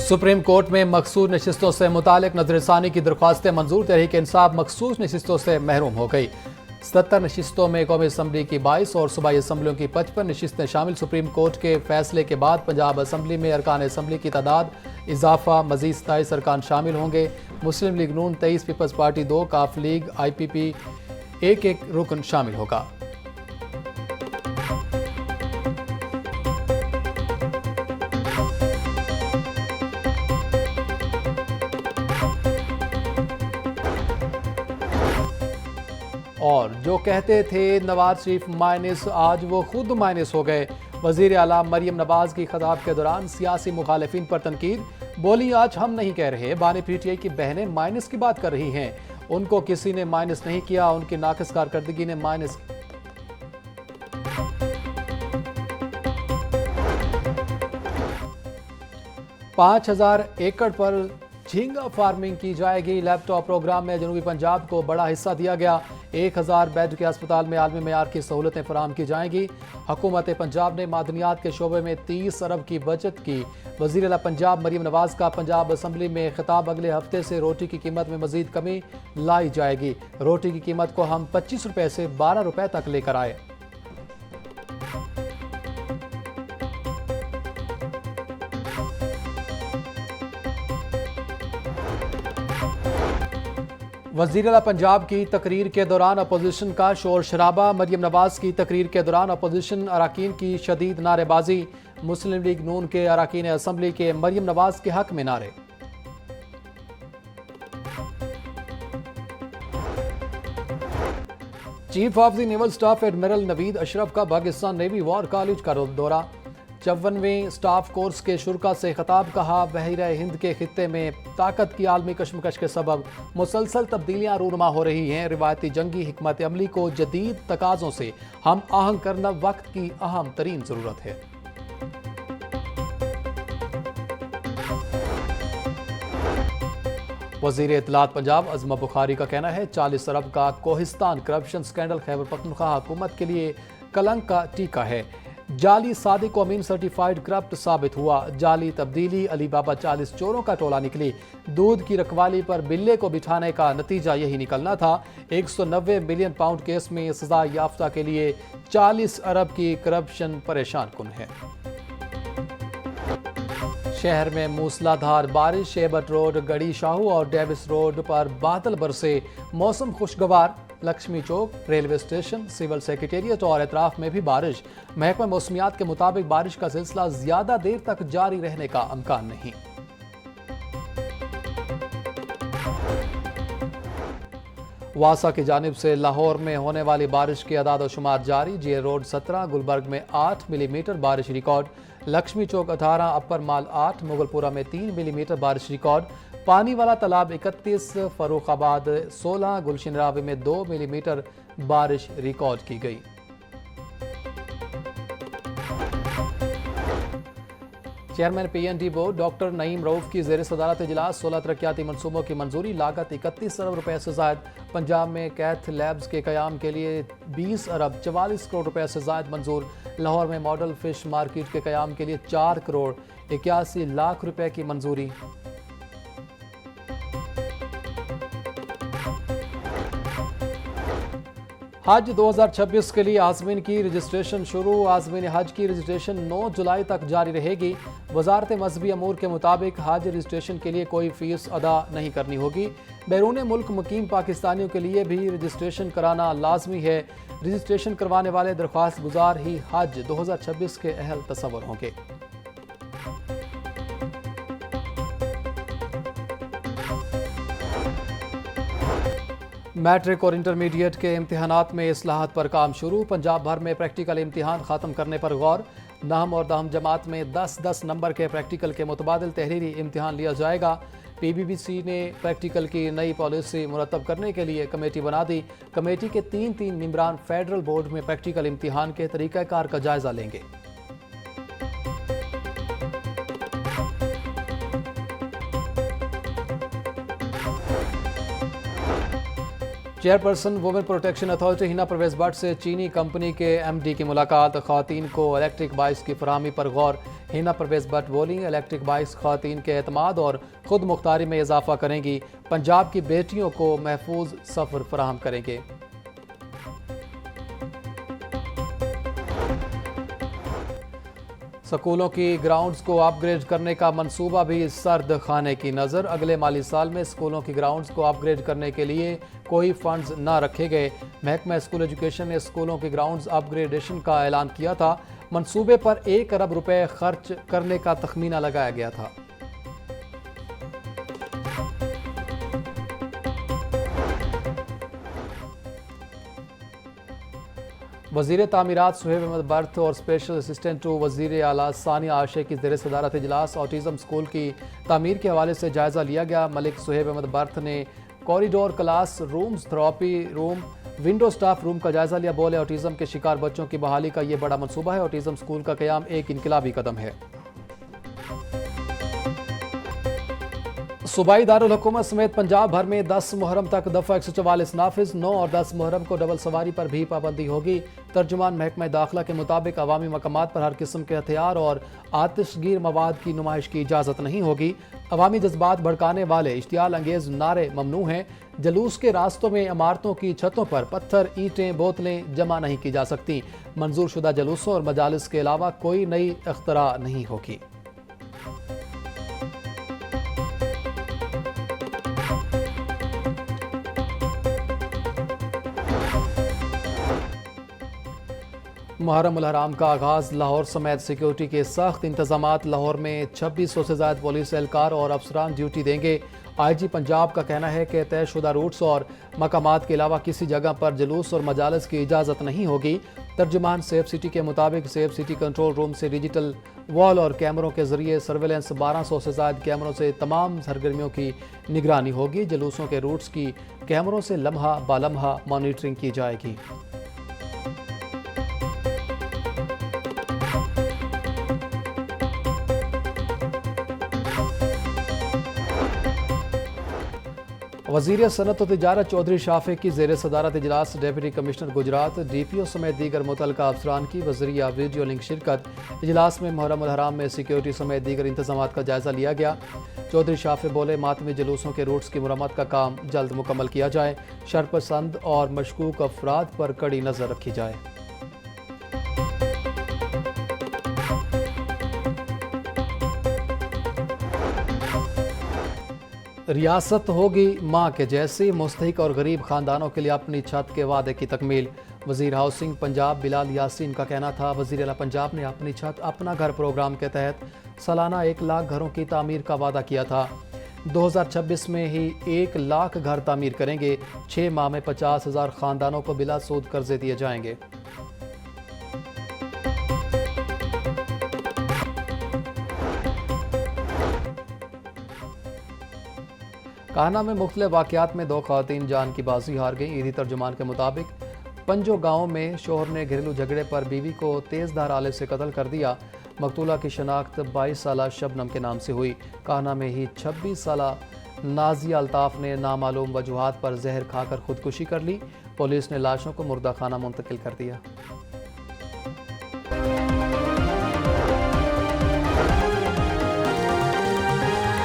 Supreme court में मखसूस नशिस्तों से मुतालिक नजरसानी की दरख्वास्तें मंजूर। तहरीक इंसाफ मखसूस नशिस्तों से महरूम हो गई। 77 नशिस्तों में कौमी असम्बली की 22 और सूबाई असम्बलियों की 55 नशिस्तें शामिल। सुप्रीम कोर्ट के फैसले के बाद पंजाब असम्बली में अरकान असम्बली की तादाद इजाफा, मजीद 27 अरकान शामिल होंगे। मुस्लिम लीग नून 23, पीपल्स पार्टी 2, काफ लीग IPP एक रुकन शामिल होगा। और जो कहते थे नवाज शरीफ माइनस, आज वो खुद माइनस हो गए। वजीर आला मरियम नवाज की खिताब के दौरान सियासी मुखालिफिन पर तनकीद। बोली, आज हम नहीं कह रहे, बानी PTI की बहनें माइनस की बात कर रही हैं। उनको किसी ने माइनस नहीं किया, उनकी नाकिस कारकर्दगी ने माइनस। पांच 5,000 एकड़ पर झींगा फार्मिंग की जाएगी। लैपटॉप प्रोग्राम में जनूबी पंजाब को बड़ा हिस्सा दिया गया। 1000 बेड के अस्पताल में आलमी मेयार की सहूलतें फराहम की जाएंगी। हुकूमत पंजाब ने मादनियात के शोबे में 30 अरब की बचत की। वज़ीर आला पंजाब मरियम नवाज का पंजाब असम्बली में खिताब। अगले हफ्ते से रोटी की कीमत में मजीद कमी लाई जाएगी। रोटी की कीमत को हम 25 रुपए से 12 रुपए तक लेकर आए। वज़ीर आला पंजाब की तकरीर के दौरान अपोजिशन का शोर शराबा। मरियम नवाज की तकरीर के दौरान अपोजिशन अराकीन की शदीद नारेबाजी। मुस्लिम लीग नून के अराकीन असम्बली के मरियम नवाज के हक में नारे। Chief of the naval staff admiral Naveed Ashraf का पाकिस्तान नेवी वॉर कॉलेज का दौरा। 54वें स्टाफ कोर्स के शुरा से खिताब। कहा, बहरा हिंद के खित्ते में ताकत की आलमी कशमकश के सबब मुसलसल तब्दीलियां रूनुमा हो रही हैं। रिवायती जंगी हिकमत अमली को जदीद तकाज़ों से हम आहंग करना वक्त की अहम तरीन ज़रूरत है। वज़ीर इत्तलात पंजाब अज़मा बुखारी का कहना है, 40 अरब का कोहिस्तान करप्शन स्कैंडल खैबर पख्तूनख्वा हुकूमत के लिए कलंक का टीका है। जाली सादिक अमीन सर्टिफाइड करप्ट साबित हुआ। जाली तब्दीली अली बाबा 40 चोरों का टोला निकली। दूध की रखवाली पर बिल्ले को बिठाने का नतीजा यही निकलना था। 190 मिलियन पाउंड केस में सजा याफ्ता के लिए 40 अरब की करप्शन परेशान कुन है। शहर में मूसलाधार बारिश। शेबट रोड, गड़ी शाहू और डेविस रोड पर बादल बरसे। मौसम खुशगवार। लक्ष्मी चौक, रेलवे स्टेशन, सिविल सेक्रेटेरिएट और अतराफ में भी बारिश। महकमा मौसमियात के मुताबिक बारिश का सिलसिला ज्यादा देर तक जारी रहने का इम्कान नहीं। वासा की जानिब से लाहौर में होने वाली बारिश की अदाद शुमार जारी। जे रोड 17, गुलबर्ग में 8 मिलीमीटर बारिश रिकॉर्ड। लक्ष्मी चौक 18, अपर माल 8, मुगलपुरा में 3 मिलीमीटर बारिश रिकॉर्ड। पानी वाला तालाब 31, फरुखाबाद 16, गुलशन रावी में 2 मिलीमीटर बारिश रिकॉर्ड की गई। Chairman PND board doctor Naeem Rauf की ज़ेर सदारत इजलास। 16 तरक्याती मनसूबों की मंजूरी। लागत 31 अरब रुपए से जायद। पंजाब में कैथ लैब्स के क़याम के लिए 20 अरब 44 करोड़ रुपए से जायद मंजूर। लाहौर में मॉडल फिश मार्केट के क़याम के लिए 4 करोड़ 81 लाख रुपए की मंजूरी। हज 2026 के लिए आज़मीन की रजिस्ट्रेशन शुरू। आज़मीन हज की रजिस्ट्रेशन 9 जुलाई तक जारी रहेगी। वजारत मजहबी अमूर के मुताबिक हज रजिस्ट्रेशन के लिए कोई फीस अदा नहीं करनी होगी। बैरून मुल्क मुकीम पाकिस्तानियों के लिए भी रजिस्ट्रेशन कराना लाजमी है। रजिस्ट्रेशन करवाने वाले दरख्वास्त गुजार ही हज 2026 के अहल तस्वर होंगे। मैट्रिक और इंटरमीडिएट के इम्तिहानात में इस्लाहत पर काम शुरू। पंजाब भर में प्रैक्टिकल इम्तिहान ख़त्म करने पर गौर। नहम और दहम जमात में 10-10 नंबर के प्रैक्टिकल के मुतबादिल तहरीरी इम्तिहान लिया जाएगा। PBBC ने प्रैक्टिकल की नई पॉलिसी मुरतब करने के लिए कमेटी बना दी। कमेटी के 3 मेंबरान फेडरल बोर्ड में प्रैक्टिकल इम्तिहान के तरीक़ाकार का जायजा लेंगे। Chairperson women protection authority Hina Parvez Bhatt से चीनी कंपनी के एमडी की मुलाकात। ख्वातीन को इलेक्ट्रिक बाइक्स की फराहमी पर गौर। हिना परवेज भट्ट बोली, इलेक्ट्रिक बाइक्स ख्वातीन के एतमाद और खुद मुख्तारी में इजाफा करेंगी। पंजाब की बेटियों को महफूज सफ़र फराहम करेंगे। स्कूलों की ग्राउंड्स को अपग्रेड करने का मंसूबा भी सर्द खाने की नज़र। अगले माली साल में स्कूलों की ग्राउंड्स को अपग्रेड करने के लिए कोई फंड्स न रखे गए। महकमा स्कूल एजुकेशन ने स्कूलों की ग्राउंड्स अपग्रेडेशन का ऐलान किया था। मंसूबे पर 1 अरब रुपए खर्च करने का तखमीना लगाया गया था। वज़ीर तामीरात सुहेब अहमद बर्थ और स्पेशल असिस्टेंट टू वज़ीर आला सानिया आशे की ज़ेर सदारत इजलास ऑटिज़म स्कूल की तामीर के हवाले से जायज़ा लिया गया। मलिक सुहेब अहमद बर्थ ने corridor class rooms, therapy room, window staff room का जायज़ा लिया। बोले, ऑटिज़म के शिकार बच्चों की बहाली का ये बड़ा मनसूबा है। ऑटिज़म स्कूल का क़याम एक इनकलाबी कदम है। सूबाई दारुल हुकूमत समेत पंजाब भर में 10 मुहर्रम तक दफ़ा 144 नाफिज। 9 और 10 मुहर्रम को डबल सवारी पर भी पाबंदी होगी। तर्जुमान महकमा दाखिला के मुताबिक अवामी मकामात पर हर किस्म के हथियार और आतिशगीर मवाद की नुमाइश की इजाज़त नहीं होगी। अवामी जज्बात भड़काने वाले इश्तियाल अंगेज नारे ममनू हैं। जलूस के रास्तों में इमारतों की छतों पर पत्थर, ईंटें, बोतलें जमा नहीं की जा सकती। मंजूर शुदा जलूसों और मजालिस के अलावा कोई नई अख्तरा नहीं होगी। मुहर्रम उल हराम का आगाज़। लाहौर समेत सिक्योरिटी के सख्त इंतजामात। लाहौर में 2600 से ज़्यादा पुलिस एहलकार और अफसरान ड्यूटी देंगे। IG पंजाब का कहना है कि तयशुदा रूट्स और मकामात के अलावा किसी जगह पर जुलूस और मजालिस की इजाज़त नहीं होगी। तर्जुमान सेफ सिटी के मुताबिक सेफ सिटी कंट्रोल रूम से डिजिटल वॉल और कैमरों के जरिए सर्वेलेंस 1200 से ज़्यादा कैमरों से तमाम सरगर्मियों की निगरानी होगी। जुलूसों के रूट्स की कैमरों से लम्हा बालम्हा मॉनिटरिंग की जाएगी। वज़ीर सनत व तिजारत चौधरी शाफे की ज़ेर सदारत इजलास डिप्टी कमिश्नर गुजरात, DPO समेत दीगर मुतल्लिका अफसरान की वज़रिया वीडियो लिंक शिरकत। इजलास में मुहर्रम उल हराम में सिक्योरिटी समेत दीगर इंतजामात का जायज़ा लिया गया। चौधरी शाफे बोले, मातमी जुलूसों के रूट्स की मुरम्मत का काम जल्द मुकम्मल किया जाए। शरपसंद और मशकूक अफराद पर कड़ी नज़र रखी जाए। रियासत होगी माँ के जैसी। मुस्तहिक और गरीब खानदानों के लिए अपनी छत के वादे की तकमील। वज़ीर हाउसिंग पंजाब बिलाल यासीन का कहना था, वज़ीर आला पंजाब ने अपनी छत अपना घर प्रोग्राम के तहत सालाना 1 लाख घरों की तामीर का वादा किया था। 2026 में ही 1 लाख घर तामीर करेंगे। 6 माह में 50,000 खानदानों को बिला सूद कर्जे दिए जाएंगे। कान्हा में मुख्तलिफ वाक़यात में 2 ख़वातीन जान की बाजी हार गई। ईदी तर्जुमान के मुताबिक पंजो गांव में शोहर ने घरेलू झगड़े पर बीवी को तेज़धार आले से कत्ल कर दिया। मकतूला की शनाख्त 22 साला शबनम के नाम से हुई। कान्हा में ही 26 साला नाजिया अल्ताफ़ ने नामालूम वजूहात पर जहर खाकर खुदकुशी कर ली। पुलिस ने लाशों को मुर्दा खाना मुंतकिल कर दिया।